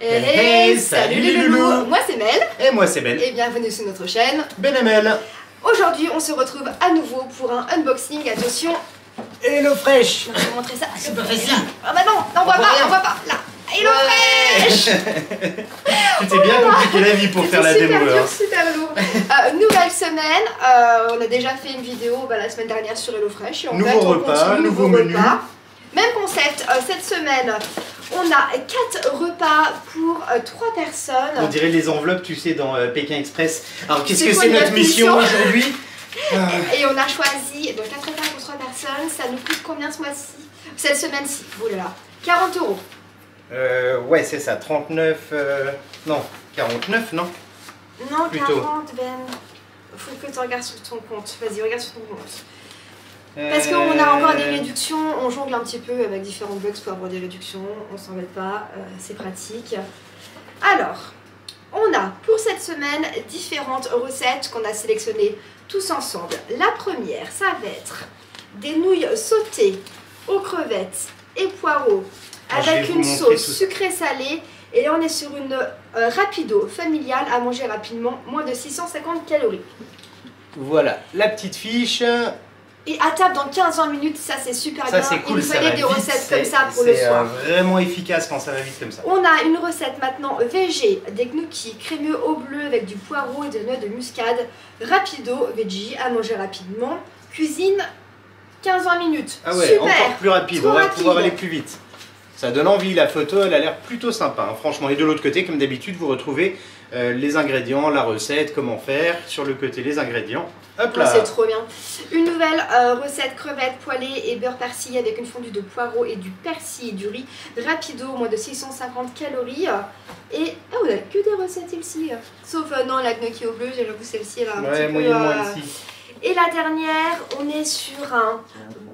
Hey, salut les loulous. Moi c'est Mel. Et moi c'est Ben. Et bienvenue sur notre chaîne Benamel. Aujourd'hui on se retrouve à nouveau pour un unboxing, attention. Hello Fresh. Je vais vous montrer ça. C'est pas facile. Ah bah non, on voit pas, là. Hello Fresh. C'était bien compliqué la vie pour faire la démo. Super lourd. Nouvelle semaine, on a déjà fait une vidéo la semaine dernière sur Hello Fresh. Nouveau repas, nouveau menu. Même concept, cette semaine on a 4 repas pour 3 personnes. On dirait les enveloppes, tu sais, dans Pékin Express. Alors qu'est-ce que c'est notre mission aujourd'hui? Et on a choisi 4 repas pour 3 personnes. Ça nous coûte combien ce mois-ci? Cette semaine-ci, oh là là, 40 €. Ouais, c'est ça, 39, non, 49, non? Non, plutôt. 40, Ben. Faut que tu regardes sur ton compte. Vas-y, regarde sur ton compte. Parce qu'on a encore des réductions, on jongle un petit peu avec différents bugs pour avoir des réductions, on s'embête pas, c'est pratique. Alors, on a pour cette semaine différentes recettes qu'on a sélectionnées tous ensemble. La première, ça va être des nouilles sautées aux crevettes et poireaux avec une sauce sucrée salée. Et là on est sur une rapido familiale à manger rapidement, moins de 650 calories. Voilà, la petite fiche. Et à table dans 15-20 minutes, ça c'est super bien. C'est cool, il nous fallait des recettes comme ça pour le soir. C'est vraiment efficace quand ça va vite comme ça. On a une recette maintenant végé, des gnocchis crémeux au bleu avec du poireau et de noix de muscade. Rapido, veggie, à manger rapidement. Cuisine 15-20 minutes. Ah ouais, super, encore plus rapide, trop on va rapide. pouvoir aller plus vite. Ça donne envie, la photo elle a l'air plutôt sympa, hein, franchement. Et de l'autre côté, comme d'habitude, vous retrouvez les ingrédients, la recette, comment faire. Sur le côté, les ingrédients. Hop là. C'est trop bien. Une nouvelle recette crevettes poêlées et beurre persillé avec une fondue de poireaux et du persil et du riz. Rapido, moins de 650 calories. Et on a que des recettes ici. Sauf non, la gnocchi au bleu, j'avoue celle-ci elle a un petit peu... moyennement ici. Et la dernière, on est sur un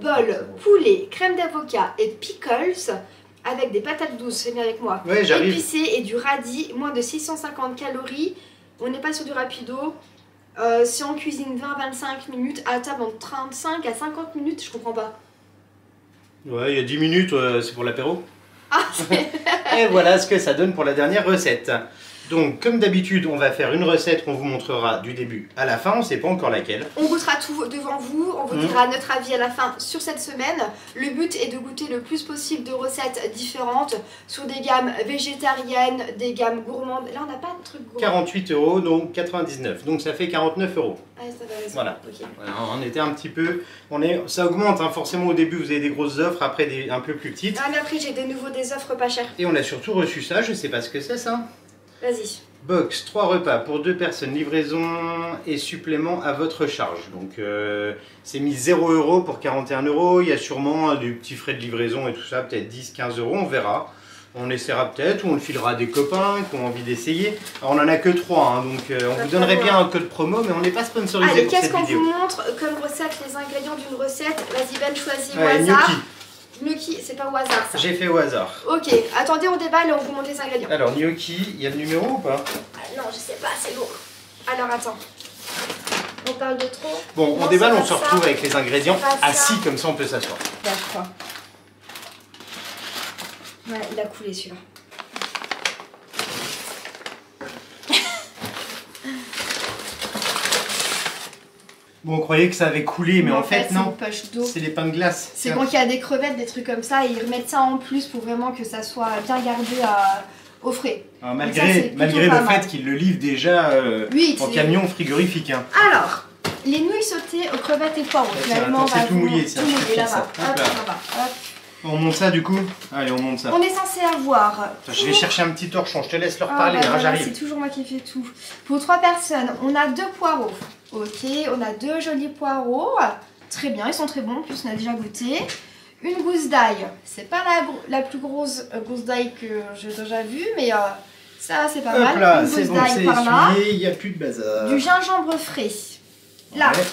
bol poulet, crème d'avocat et pickles avec des patates douces, c'est bien avec moi. Ouais, j'arrive. Épicées et du radis, moins de 650 calories. On n'est pas sur du rapido. Si on cuisine 20-25 minutes, à table en 35 à 50 minutes, je comprends pas. Ouais, il y a 10 minutes, c'est pour l'apéro. Ah, et voilà ce que ça donne pour la dernière recette. Donc, comme d'habitude, on va faire une recette qu'on vous montrera du début à la fin, on ne sait pas encore laquelle. On goûtera tout devant vous, on vous dira notre avis à la fin sur cette semaine. Le but est de goûter le plus possible de recettes différentes sur des gammes végétariennes, des gammes gourmandes. Là, on n'a pas de truc gourmand. 48 €, donc 99, donc ça fait 49 €. Ah, ça va, voilà. Okay. Voilà, on était un petit peu... ça augmente, hein, forcément au début vous avez des grosses offres, après un peu plus petites. Ah, mais après j'ai de nouveau des offres pas chères. Et on a surtout reçu ça, je sais pas ce que c'est ça. Vas-y. Box, 3 repas pour 2 personnes, livraison et supplément à votre charge. Donc c'est mis 0 € pour 41 €. Il y a sûrement des petits frais de livraison et tout ça, peut-être 10-15 €, on verra. On essaiera peut-être, ou on le filera à des copains qui ont envie d'essayer. Alors on en a que 3, hein, donc on vous donnerait bien un code promo, mais on n'est pas sponsorisé. Allez, pour cette qu'est-ce qu'on vidéo. vous montre comme recette, les ingrédients d'une recette? Vas-y Ben, choisis au Ouais, hasard. Gnocchi, c'est pas au hasard ça. J'ai fait au hasard. Ok, attendez, on déballe et on vous montre les ingrédients. Alors gnocchi, il y a le numéro ou pas? Non, je sais pas, c'est lourd. Alors attends. On parle de trop. Bon, on Non, déballe, on c'est se pas retrouve ça. avec les ingrédients C'est pas assis, ça. comme ça on peut s'asseoir. D'accord. Ouais, il a coulé celui-là. Bon, on croyait que ça avait coulé, mais en fait c'est non. une poche d'eau. C'est des pains de glace. C'est quand il y a des crevettes, des trucs comme ça, et ils remettent ça en plus pour vraiment que ça soit bien gardé au frais. Alors, malgré le fait qu'ils le livrent déjà oui, en camion frigorifique. Hein. Alors, les nouilles sautées aux crevettes et poireaux. Finalement, c'est tout mouillé, tout mouillé là-bas. Hop là. On monte ça du coup? Allez, on monte ça. On est censé avoir... Attends, je vais chercher un petit torchon, je te laisse leur Ah, parler, bah, hein, j'arrive. c'est toujours moi qui fais tout. Pour 3 personnes, on a 2 poireaux. Ok, on a 2 jolis poireaux. Très bien, ils sont très bons, en plus on a déjà goûté. Une gousse d'ail. C'est pas la plus grosse gousse d'ail que j'ai déjà vue, mais ça c'est pas mal. Là, une c'est gousse bon, d'ail par là. Il n'y a plus de bazar. Du gingembre frais. Là, ouais.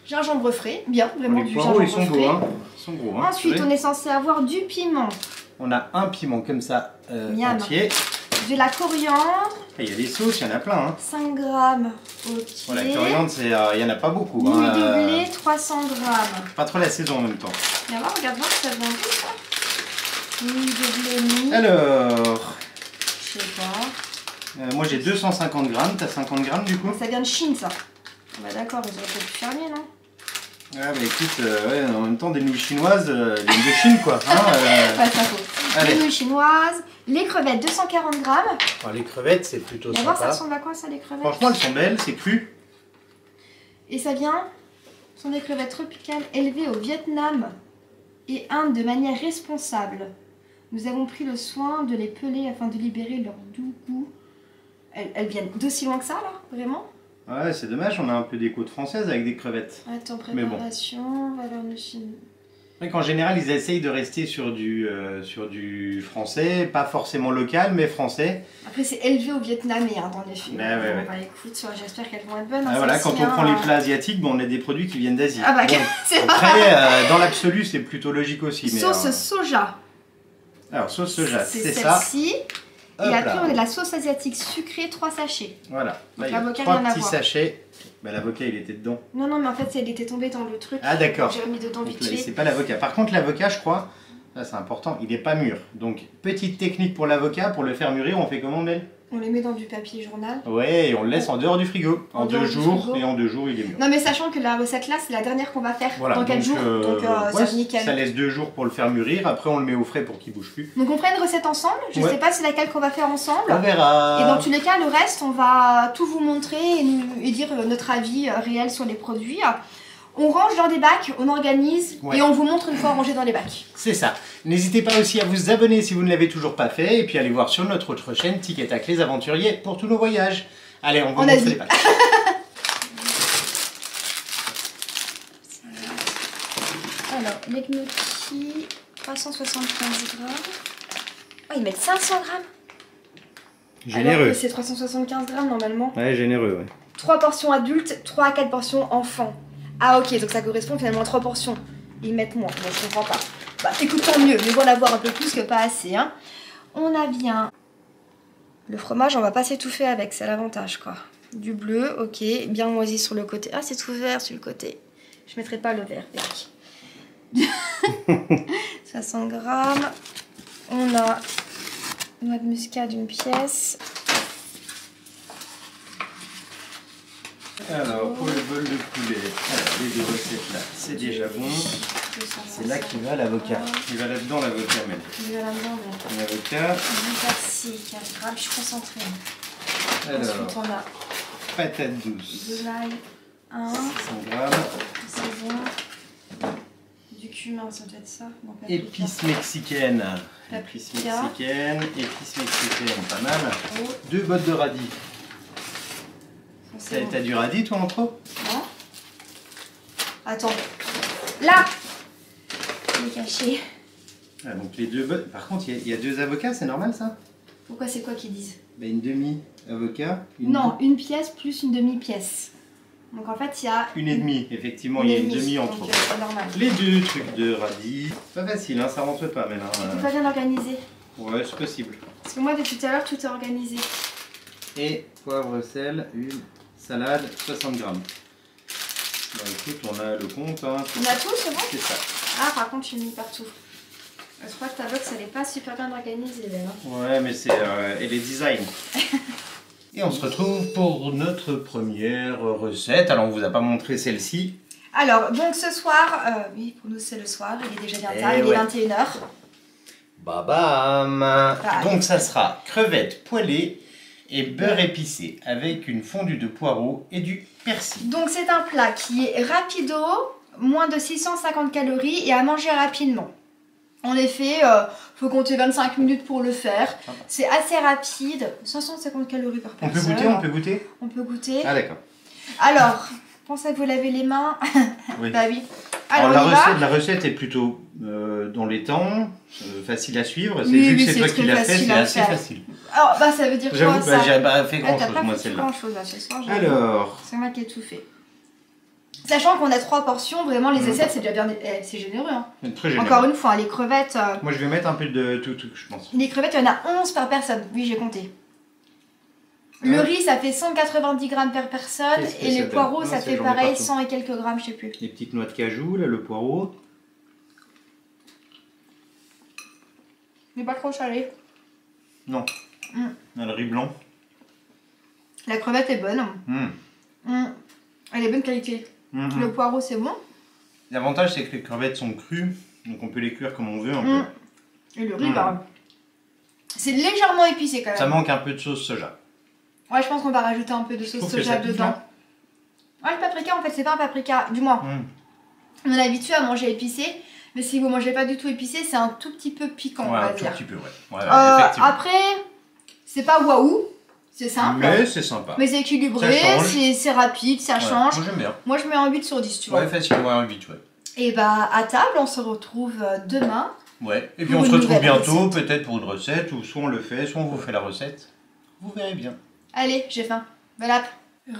Gingembre frais, bien, vraiment les du poireaux, gingembre ils sont frais. beaux, hein. Ils sont gros, hein, Ensuite, on est censé avoir du piment. On a un piment comme ça, entier. De la coriandre. Il y a des sauces, il y en a plein. Hein. 5 grammes. Ok. Bon, la coriandre, il n'y en a pas beaucoup. L'huile Hein, de blé, 300 grammes. Pas trop la saison en même temps. Viens voir, regarde voir si ça vend tout ça. L'huile de blé. Alors, Je sais Moi j'ai 250 grammes, t'as 50 grammes du coup? Ça vient de Chine ça. Bah d'accord, ils auraient peut-être pu faire mieux, non? Ah bah écoute, ouais, en même temps des nouilles chinoises, viennent de Chine quoi. Hein, Pas ça faut. Les nouilles chinoises, les crevettes 240 grammes. Alors, les crevettes c'est plutôt D'abord sympa. ça ressemble à quoi ça les crevettes? Franchement elles sont belles, c'est cru. Et ça vient, ce sont des crevettes tropicales élevées au Vietnam et Inde de manière responsable. Nous avons pris le soin de les peler afin de libérer leur doux goût. Elles viennent d'aussi loin que ça là, vraiment? Ouais, c'est dommage, on a un peu des côtes françaises avec des crevettes. Attends, Mais bon. préparation, valeur de Chine. C'est vrai qu'en général, ils essayent de rester sur du français, pas forcément local, mais français. Après, c'est élevé au Vietnam et Inde en effet. Ouais, ouais. Bah écoute, j'espère qu'elles vont être bonnes. Ah, voilà, quand on prend les plats asiatiques, bon, on a des produits qui viennent d'Asie. Ah bah, bon, c'est après, dans l'absolu, c'est plutôt logique aussi. Mais, sauce soja. Alors, sauce soja, c'est ça. Celle-ci. Et après, on a de la sauce asiatique sucrée, 3 sachets. Voilà. Là, il y a l'avocat, 3 rien à petits voir. sachets. Bah, l'avocat, il était dedans. Non, non, mais en fait, elle était tombée dans le truc. Ah, d'accord. J'ai remis dedans vite fait. C'est pas l'avocat. Par contre, l'avocat, je crois, là, c'est important, il n'est pas mûr. Donc, petite technique pour l'avocat, pour le faire mûrir, on fait comment, Mel? On les met dans du papier journal. Ouais, et on le laisse en dehors du frigo. En 2 jours, frigo. et en 2 jours, il est mûr. Non, mais sachant que la recette là, c'est la dernière qu'on va faire Voilà, dans 4 jours. Donc, ouais, c'est nickel. ça laisse 2 jours pour le faire mûrir. Après, on le met au frais pour qu'il bouge plus. Donc, on prend une recette ensemble. Je Ouais. sais pas c'est laquelle qu'on va faire ensemble. On verra. Et dans tous les cas, le reste, on va tout vous montrer et dire notre avis réel sur les produits. On range dans des bacs, on organise Ouais. et on vous montre une fois rangé dans les bacs. C'est ça. N'hésitez pas aussi à vous abonner si vous ne l'avez toujours pas fait. Et puis allez voir sur notre autre chaîne, Tic et Tac les aventuriers, pour tous nos voyages. Allez, on vous En montre Asie. les bacs. Alors, les gnocchis, 375 grammes. Oh, ils mettent 500 grammes. Alors Généreux. que c'est 375 grammes normalement. Ouais, généreux, ouais. 3 portions adultes, 3 à 4 portions enfants. Ah ok, donc ça correspond finalement à 3 portions. Ils mettent moins, moi je comprends pas. Bah écoute, tant mieux, mais bon d'avoir un peu plus que pas assez. Hein. On a bien... Le fromage, on va pas s'étouffer avec, c'est l'avantage quoi. Du bleu, ok, bien moisi sur le côté. Ah c'est tout vert sur le côté. Je mettrai pas le vert, Eric. 60 grammes. On a noix de muscade, une pièce. Alors, pour le bol de poulet, alors, les 2 recettes là, c'est déjà bon. C'est là qu'il va l'avocat. Il va là-dedans l'avocat même. Il va là-dedans, ouais. L'avocat. Du persil, 4 grammes, je suis concentrée. Alors, Ensuite, on a patate douce. de l'ail, 1, 100 grammes. c'est bon. Du cumin, ça doit être ça. Non, paprika. Épices mexicaines. Épices Paprika. mexicaines, pas mal. Oh, 2 bottes de radis. c'est bon. T'as du radis toi en trop? Non. Attends. Là! Il est caché. Ah, donc les 2 bottes. Par contre, il y a 2 avocats, c'est normal ça? Pourquoi c'est quoi qu'ils disent? Bah, une demi-avocat. Non, une pièce plus une demi-pièce. Donc en fait, il y a... Une et demie, effectivement, il y a une demi en donc, trop. c'est normal. Les 2 trucs de radis. Pas facile, hein, ça rentre pas maintenant. On peut pas bien organiser. Ouais, c'est possible. Parce que moi, depuis tout à l'heure, tout est organisé. Et poivre, sel, une salade, 60 grammes. Bah écoute, on a le compte. Hein, On a tout, c'est bon? c'est ça. Ah, par contre, j'ai mis partout. Je crois que ta box, elle est pas super bien organisée, elle. Hein. Ouais, mais c'est elle est design. Et on se retrouve pour notre première recette. Alors, on vous a pas montré celle-ci. Alors, donc ce soir, oui, pour nous, c'est le soir, il est déjà bien tard, il ouais. est 21h. Babam. Donc, ça sera crevettes poêlées et beurre épicé avec une fondue de poireaux et du persil. Donc, c'est un plat qui est rapido, moins de 650 calories et à manger rapidement. En effet, faut compter 25 minutes pour le faire. C'est assez rapide, 550 calories par On peut personne. goûter, on peut goûter. On peut goûter. Ah d'accord. Alors, pensez à vous laver les mains. Oui. Bah oui. Alors, Alors, on y va. la recette est plutôt dans les temps, facile à suivre. Oui, Vu oui, que c'est toi qui très l'as fait, facile c'est à assez faire. facile. Alors, bah ça veut dire quoi J'avoue, ça? j'ai pas fait grand T'as chose pas moi fait celle-là. grand chose là ce soir. j'avoue. Alors, C'est moi qui ai tout fait. Sachant qu'on a 3 portions, vraiment les assiettes c'est déjà bien, c'est généreux. Hein. très généreux. Encore une fois, les crevettes, Moi je vais mettre un peu de tout, je pense. il y en a 11 par personne. Oui, j'ai compté. Le Ouais. riz, ça fait 190 grammes par personne Qu'est-ce que et les ça fait? poireaux, Non, ça c'est fait j'en ai pareil, partout. 100 et quelques grammes, je sais plus. Les petites noix de cajou, là, le poireau. Mais pas trop salé. Non. Mm. Le riz blanc. La crevette est bonne. Mmh. Elle est bonne qualité. Le poireau, c'est bon. L'avantage, c'est que les crevettes sont crues, donc on peut les cuire comme on veut un peu. Et le riz, bah, c'est légèrement épicé quand même. Ça manque un peu de sauce soja. Ouais, je pense qu'on va rajouter un peu de sauce soja dedans. Ouais, le paprika, en fait, c'est pas un paprika. Du moins, on est habitué à manger épicé. Mais si vous mangez pas du tout épicé, c'est un tout petit peu piquant, on va dire. Un tout petit peu, ouais. Après, c'est pas waouh. C'est simple. Mais c'est sympa. Mais c'est équilibré, c'est rapide, ça change. Moi, j'aime bien. Moi, je mets un 8 sur 10, tu vois. Ouais, facilement un 8, ouais. Et bah, à table, on se retrouve demain. Ouais, et puis on se retrouve bientôt, peut-être pour une recette, ou soit on le fait, soit on vous fait la recette. Vous verrez bien. Allez, j'ai faim. Voilà.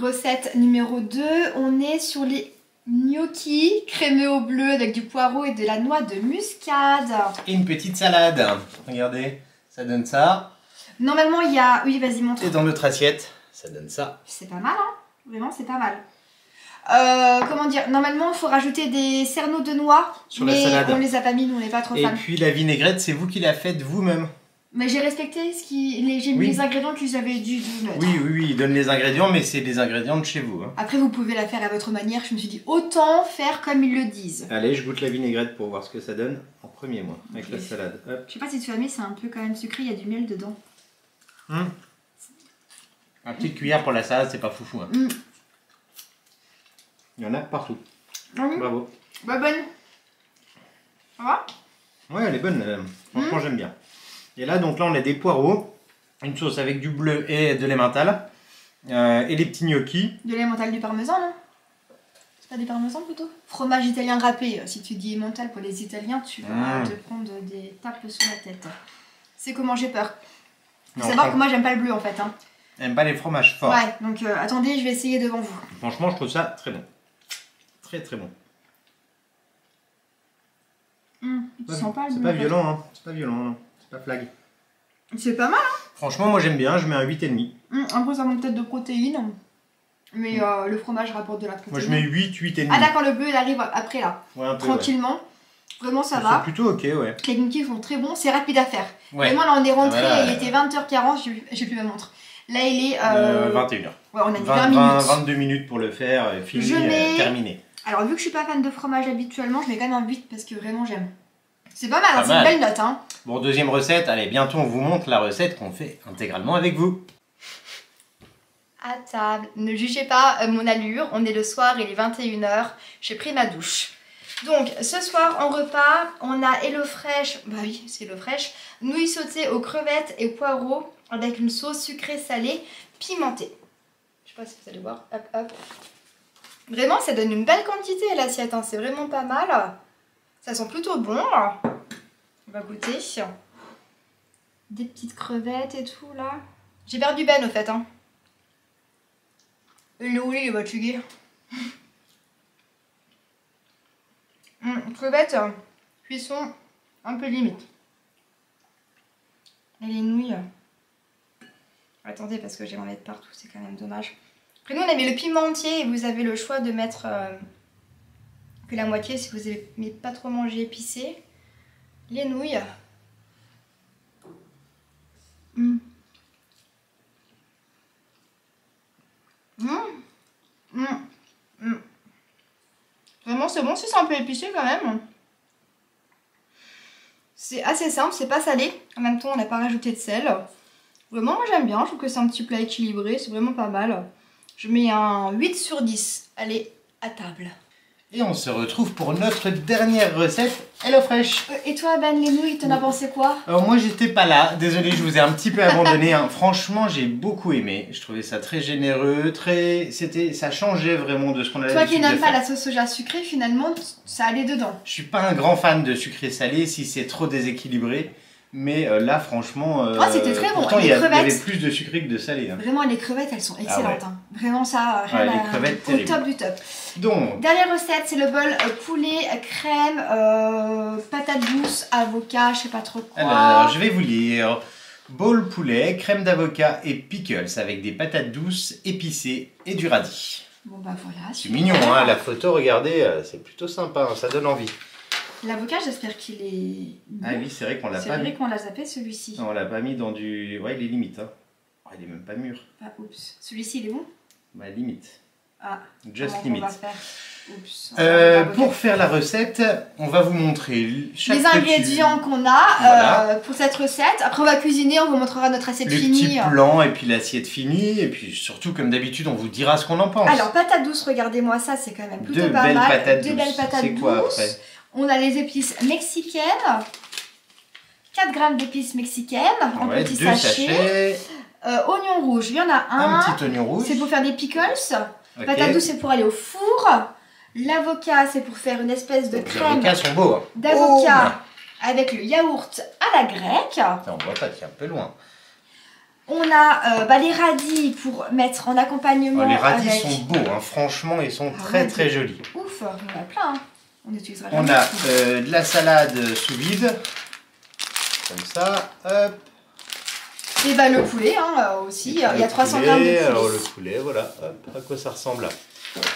Recette numéro 2, on est sur les gnocchis crémeux au bleu avec du poireau et de la noix de muscade. Et une petite salade. Regardez, ça donne ça. Normalement, il y a... Oui, vas-y, montre. Et dans notre assiette, ça donne ça. C'est pas mal, hein. Vraiment, c'est pas mal. Comment dire, normalement il faut rajouter des cerneaux de noix sur la salade. On les a pas mis, nous on n'est pas trop fans. Et puis la vinaigrette, c'est vous qui la faites vous-même. Mais j'ai respecté j'ai mis les ingrédients qu'ils avaient dû mettre. Oui, ils donnent les ingrédients, mais c'est des ingrédients de chez vous. Hein. Après vous pouvez la faire à votre manière, je me suis dit autant faire comme ils le disent. Allez, je goûte la vinaigrette pour voir ce que ça donne en premier moi, avec la salade. Hop. Je sais pas si tu as mis, c'est un peu quand même sucré, il y a du miel dedans. Une petite cuillère pour la salade, c'est pas foufou. Hein. Il y en a partout. Bravo. Bah bonne. Ça va? Ouais, elle est bonne. Franchement, j'aime bien. Et là, donc là, on a des poireaux, une sauce avec du bleu et de l'emmental, et les petits gnocchis. De l'emmental du parmesan, non? C'est pas du parmesan plutôt? Fromage italien râpé. Si tu dis emmental pour les Italiens, tu vas te prendre des tapes sur la tête. C'est comment j'ai peur. Faut savoir que moi, j'aime pas le bleu en fait. Hein. J'aime pas les fromages forts. Ouais, donc attendez, je vais essayer devant vous. Franchement, je trouve ça très bon. Très bon. C'est pas violent, hein. C'est pas violent, non. C'est pas flag. C'est pas mal, hein. Franchement, moi j'aime bien, je mets un 8,5. Après, ça manque peut-être de protéines. Mais le fromage rapporte de la protéine. Moi je mets 8,5. Ah d'accord, le bleu il arrive après là. Ouais, un peu, tranquillement. Ouais. Vraiment, ça va. C'est plutôt ok, ouais. Les gnocchis sont très bons, c'est rapide à faire. Ouais. Vraiment, là on est rentré, il était 20h40, j'ai plus ma montre. Là il est 21h. Ouais, on a mis 20 minutes. 22 minutes pour le faire, fini, terminé. Alors, vu que je suis pas fan de fromage habituellement, je mets quand même un 8 parce que vraiment j'aime. C'est pas mal, c'est une belle note. Hein. Bon, deuxième recette, allez, bientôt on vous montre la recette qu'on fait intégralement avec vous. À table, ne jugez pas mon allure, on est le soir, il est 21h, j'ai pris ma douche. Donc, ce soir en repas, on a HelloFresh, bah oui, c'est HelloFresh, nouilles sautées aux crevettes et poireaux avec une sauce sucrée salée pimentée. Je sais pas si vous allez voir, hop hop. Vraiment, ça donne une belle quantité à l'assiette, hein. C'est vraiment pas mal. Ça sent plutôt bon. On va goûter. Des petites crevettes et tout là. J'ai perdu Ben au fait. Hein. Il est où, il va tuer. Crevettes, cuisson un peu limite. Et les nouilles. Attendez, parce que je vais en mettre partout, c'est quand même dommage. Après nous on avait le piment entier et vous avez le choix de mettre que la moitié si vous n'aimez pas trop manger épicé. Les nouilles. Vraiment c'est bon, si c'est un peu épicé quand même. C'est assez simple, c'est pas salé. En même temps on n'a pas rajouté de sel. Vraiment moi j'aime bien, je trouve que c'est un petit plat équilibré, c'est vraiment pas mal. Je mets un 8 sur 10. Allez, à table. Et on se retrouve pour notre dernière recette, HelloFresh. Et toi Ben, les nouilles, t'en as pensé quoi? Alors moi j'étais pas là, désolé, je vous ai un petit peu abandonné. Hein. Franchement j'ai beaucoup aimé, je trouvais ça très généreux, ça changeait vraiment de ce qu'on avait l'habitude de faire. Toi qui n'aimes pas la sauce soja sucrée, finalement ça allait dedans. Je suis pas un grand fan de sucré salé si c'est trop déséquilibré. Mais là, franchement, c'était très bon. Pourtant, il y avait plus de sucré que de salé. Hein. Vraiment, les crevettes, elles sont excellentes. Hein. Vraiment, ça, les crevettes, au top du top. Donc, dernière recette, c'est le bol poulet, crème, patates douces, avocat, je sais pas trop quoi. Alors, je vais vous lire. Bol poulet, crème d'avocat et pickles avec des patates douces épicées et du radis. Bon, bah voilà. C'est mignon, hein, la photo, regardez, c'est plutôt sympa, hein, ça donne envie. L'avocat, j'espère qu'il est... Ah oui, c'est vrai qu'on l'a pas mis. C'est vrai qu'on l'a zappé celui-ci. On l'a pas mis dans du... Ouais, il est limite. Hein. Oh, il est même pas mûr. Ah, oups. Celui-ci, il est bon? Bah, limite. Ah, Just comment limite. on va faire? Oups. Pour faire la recette, on va vous montrer chaque les ingrédients qu'on a Voilà. pour cette recette. Après, on va cuisiner, on vous montrera notre assiette le finie. petit plan et puis l'assiette finie. Et puis surtout, comme d'habitude, on vous dira ce qu'on en pense. Alors, patates douces, regardez-moi ça, c'est quand même plutôt Deux pas belles mal. patates Deux douces. belles patates C'est quoi douces. après? On a les épices mexicaines. 4 grammes d'épices mexicaines en Ouais, petits 2 sachets. sachets. Oignon rouge, il y en a Un un. petit oignon rouge. C'est pour faire des pickles. Ok. Patate douce, c'est pour aller au four. L'avocat, c'est pour faire une espèce de Les crème avocats sont beaux. Hein. d'avocat avec le yaourt à la grecque. Ça, on voit pas, c'est un peu loin. On a les radis pour mettre en accompagnement. Les radis avec... sont beaux, hein. Franchement, ils sont Ah très ouais, très jolis. Ouf, on en a plein. Hein. On utilisera On jamais a tout. de la salade sous vide. Comme ça, hop. Et bah le poulet hein, aussi, il y a Le 300 poulet, grammes de poulet. Alors le poulet, voilà, hop, à quoi ça ressemble là.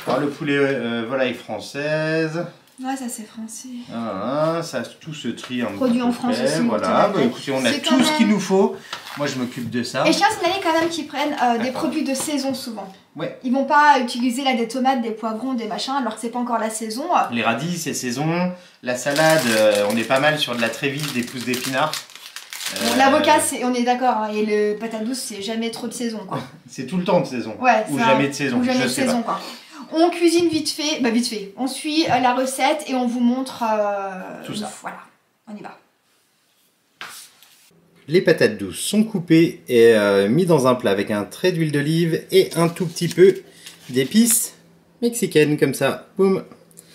Alors le poulet volaille française. Ouais, ça c'est français. Ça, tout se trie en Produit en France aussi, voilà, Montenegro. écoutez, on a C'est tout quand ce qu'il nous faut. Moi, je m'occupe de ça. Et je tiens à signaler quand même qu'ils prennent des D'accord. produits de saison souvent. Ouais. Ils vont pas utiliser là des tomates, des poivrons, des machins alors que c'est pas encore la saison. Les radis, c'est saison. La salade, on est pas mal sur de la trévise, des pousses d'épinards. Bon, l'avocat, on est d'accord, hein, et le patate douce, c'est jamais trop de saison quoi. C'est tout le temps de saison. Ouais, Ou ça, jamais de saison, ou jamais je de sais saison pas. quoi. On cuisine vite fait, vite fait. On suit la recette et on vous montre tout ça. Voilà, on y va. Les patates douces sont coupées et mises dans un plat avec un trait d'huile d'olive et un tout petit peu d'épices mexicaines comme ça. Boum.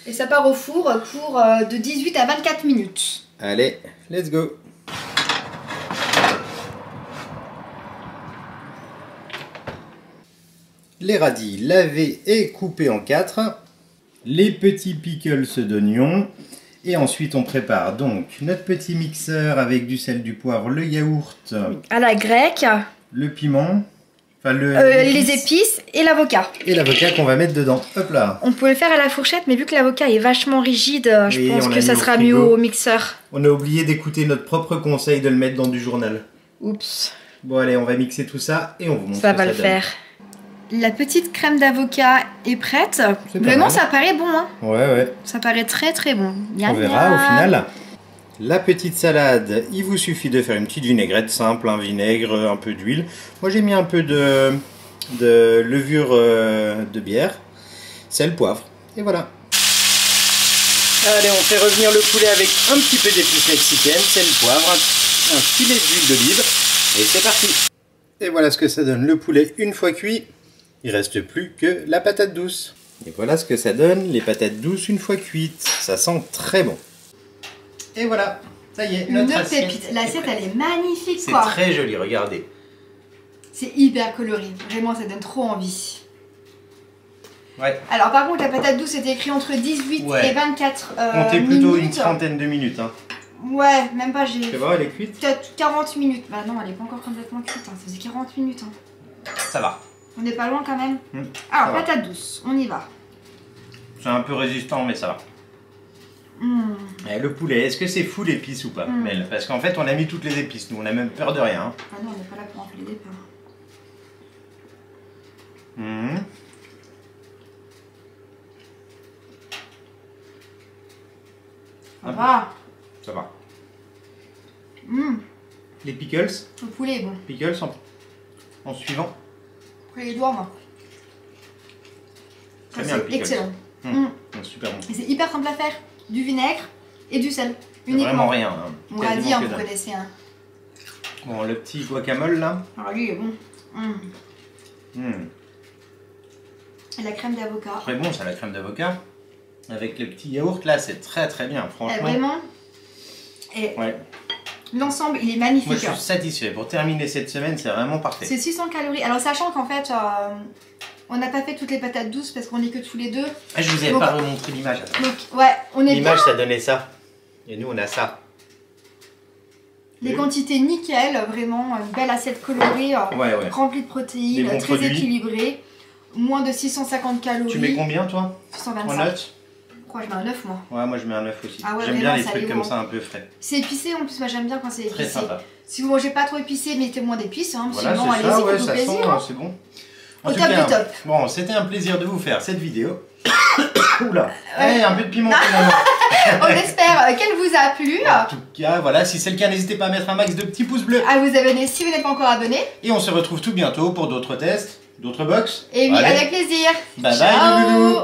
Et ça part au four pour de 18 à 24 minutes. Allez, let's go. Les radis lavés et coupés en 4. Les petits pickles d'oignons. Et ensuite on prépare donc notre petit mixeur avec du sel, du poivre, le yaourt, À la grecque, le piment, enfin les épices et l'avocat. et l'avocat qu'on va mettre dedans. Hop là. On peut le faire à la fourchette, mais vu que l'avocat est vachement rigide, je Oui, pense on que l'a ça mis au sera frigo. mieux au mixeur. On a oublié d'écouter notre propre conseil de le mettre dans du journal. Oups, Bon allez, on va mixer tout ça et on vous montre ça ce que va le donne. faire. La petite crème d'avocat est prête. C'est pas Vraiment, mal. ça paraît bon. Hein. Ouais, ouais. Ça paraît très très bon. On verra au final. La petite salade, il vous suffit de faire une petite vinaigrette simple, un vinaigre, un peu d'huile. Moi j'ai mis un peu de levure de bière, sel, poivre, et voilà. Allez, on fait revenir le poulet avec un petit peu d'épices mexicaines, sel, poivre, un filet d'huile d'olive, et c'est parti. Et voilà ce que ça donne le poulet une fois cuit. Il reste plus que la patate douce. Et voilà ce que ça donne les patates douces une fois cuites. Ça sent très bon. Et voilà, ça y est, notre assiette. pépite. L'assiette, elle est magnifique, C'est quoi. très joli, regardez. C'est hyper coloré. Vraiment, ça donne trop envie. Ouais. Alors, par contre, la patate douce, c'était écrit entre 18 Ouais. et 24 Comptez plutôt minutes. une trentaine de minutes. Hein. Ouais, même pas, j'ai Tu vois, elle est cuite. peut-être 40 minutes. Bah non, elle est pas encore complètement cuite. Hein. Ça faisait 40 minutes. Hein. Ça va. On n'est pas loin quand même. Ça Alors, va. patate douce, on y va. C'est un peu résistant, mais ça va. Mmh. Et le poulet, est-ce que c'est full épices ou pas, Mel? Parce qu'en fait, on a mis toutes les épices. Nous, on a même peur de rien. Hein. Ah non, on n'est pas là pour enfiler des pains. Mhm. Ça va. Ça va. Mmh. Les pickles, Le poulet est bon. pickles en suivant. Après les doigts, moi. Très Ça, bien, le c'est pickles. excellent. Mmh. Super bon. Et c'est hyper simple à faire. Du vinaigre et du sel. C'est Uniquement. vraiment rien. Hein. On Quasiment radis, hein, que vous dalle. connaissez. Hein. Bon, le petit guacamole là. Alors lui, il est bon. Mmh. Et la crème d'avocat. Très bon, ça, la crème d'avocat. Avec le petit yaourt là, c'est très très bien, franchement. Vraiment. Et Ouais. l'ensemble, il est Moi, magnifique. je suis satisfait. Pour terminer cette semaine, c'est vraiment parfait. C'est 600 calories. Alors, sachant qu'en fait, on n'a pas fait toutes les patates douces parce qu'on est que tous les deux. Ah, je vous ai Donc- pas remontré l'image. Attends. Donc, ouais, on est bien. L'image, ça donnait ça. Et nous, on a ça. Les quantités nickel, vraiment. Une belle assiette colorée, Ouais, ouais. remplie de Des protéines, bons très produits. équilibrée. Moins de 650 calories. Tu mets combien, toi En 625. note? Pourquoi je mets un 9 moi? Ouais, moi, je mets un 9 aussi. Ah ouais, J'aime bien vraiment, les ça trucs allait comme loin. ça, un peu frais. C'est épicé en plus, moi j'aime bien quand c'est Très épicé. sympa. Si vous mangez pas trop épicé, mettez moins d'épices. Hein. Voilà, sinon, allez-y, ouais, faites-vous ça plaisir. sent, Hein. c'est bon. Au top du top. Bon, c'était un plaisir de vous faire cette vidéo. Oula, un peu de piment finalement. On espère qu'elle vous a plu. En tout cas, voilà, si c'est le cas, n'hésitez pas à mettre un max de petits pouces bleus. À vous abonner si vous n'êtes pas encore abonné. Et on se retrouve tout bientôt pour d'autres tests, d'autres box. Et oui, Allez. avec plaisir. Bye bye, Ciao. les loulous.